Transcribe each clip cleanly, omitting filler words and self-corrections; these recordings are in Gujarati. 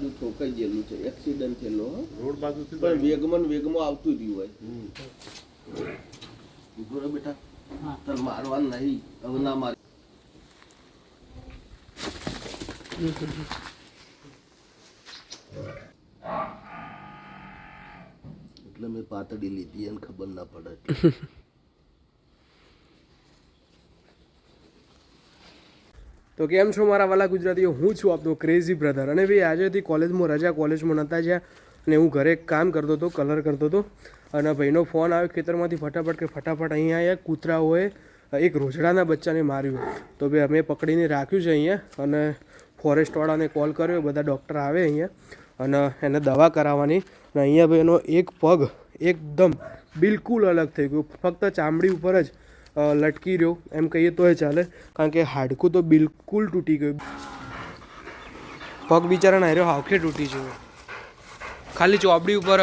બાજુ ઠોકાઈ ગયેલું છે, એક્સિડન્ટ થયેલો રોડ બાજુ પણ વેગમાં આવતું રહ્યું હોય બેટા તને મારવાનું નહીં હવે ના માર એટલે મેં પાતળી લીધી એને ખબર ના પડે તો કેમ છો મારા વાલા ગુજરાતીઓ, હું છું આપનો ક્રેઝી બ્રધર. અને ભાઈ આજેથી કોલેજમાં રજા, કોલેજમાં નહોતા જ્યાં અને હું ઘરે કામ કરતો હતો, કલર કરતો હતો અને ભાઈનો ફોન આવ્યો ખેતરમાંથી ફટાફટ અહીંયા આવ્યા. કૂતરાઓએ એક રોજડાના બચ્ચાને માર્યું. તો ભાઈ અમે પકડીને રાખ્યું છે અહીંયા અને ફોરેસ્ટવાળાને કોલ કર્યો, બધા ડૉક્ટર આવે અહીંયા અને એને દવા કરાવવાની. અને અહીંયા ભાઈ એનો એક પગ એકદમ બિલકુલ અલગ થઈ ગયો, ફક્ત ચામડી ઉપર જ લટકી રહ્યો એમ કહીએ તોય ચાલે, કારણ કે હાડકું તો બિલકુલ તૂટી ગયું. પગ બિચારાને હાર્યો હાવખે તૂટી ગયો, ખાલી ચોપડી ઉપર.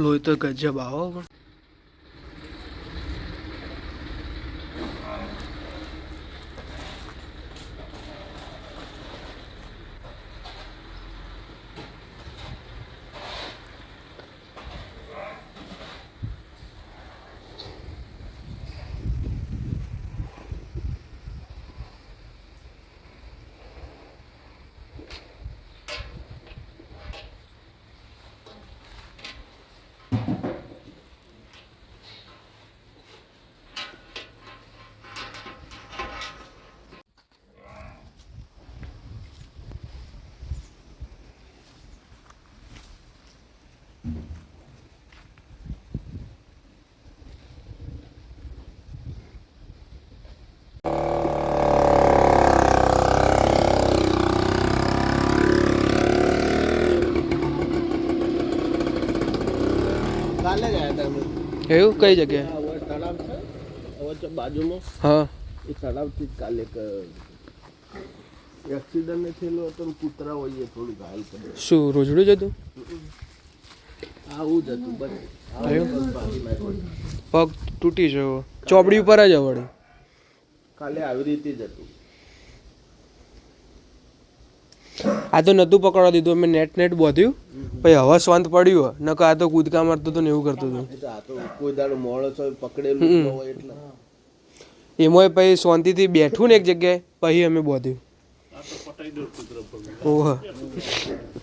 લોહી તો ગજબ આવો પણ કાલે ગયા હતા અમે. એવું કઈ જગ્યાએ? હવે તળાવ છે હવે બાજુમાં, હા એ તળાવથી જ કાલે એક્સિડન્ટ થયેલો હતો ને કૂતરા હોય થોડું ઘાયલ કર્યું. શું રોજડું જ હતું? આવું જ હતું બસ. પગ તૂટી ગયો, ચોપડી ઉપર જ વળી. કાલે આવી રીતે જ હતું. આ તો નતું પકડવા દીધું, અમે નેટ બોધ્યું પછી હવે શાંત પડ્યું. નકર આ તો કૂદકા મારતું હતું ને એવું કરતું હતું. આ તો કોઈ દાડો મોળસ હોય પકડેલું હોય એટલે એમાંય પછી શાંતિથી બેઠું ને એક જગ્યાએ પછી અમે બોધ્યું. ઓહ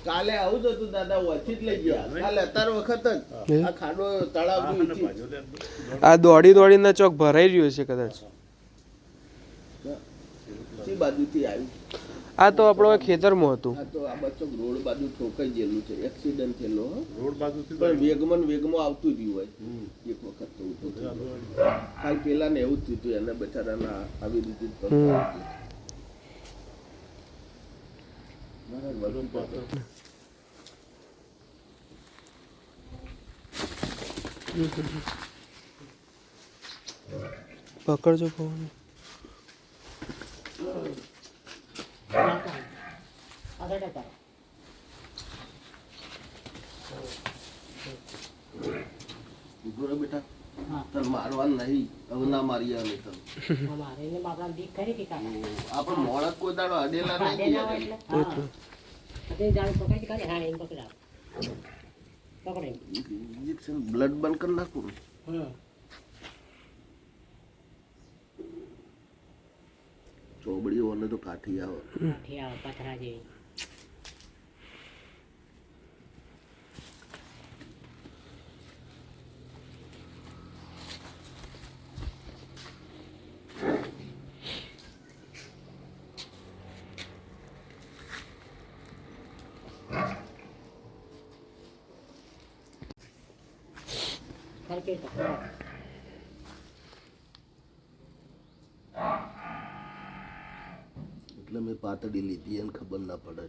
કાલે આવું જ હતું દાદા, ઓછી જ લઈ ગયા કાલે અત્યાર વખત જ આ ખાડો તળાવ આ દોડીને ચોક ભરાઈ રહ્યો છે કદાચ. કઈ બાજુથી આવ્યું? આ તો આપણો ખેતરમાં હતું. આ તો આ બચ્ચો રોડ બાજુ ઠોકાઈ ગયેલું છે, એક્સિડન્ટ થયેલો રોડ બાજુ પણ વેગમાં આવતું રહ્યું હોય એક વખત તો કાલ પેલા ને એવું જ થયું એને બચારાના આવી રીતે પકડજો ફોન. બેટા તને મારવાનું નહીં હવે ના મારી આવે તને આપડે મોડા કોઈ દાડો અડેલા ઇન્જેક્શન બ્લડ બંધ કરી નાખું. ચોબડીઓ તો કાઠી આવે પથરા જેવી. એટલે મેં પાતળી લીધી એને ખબર ના પડે.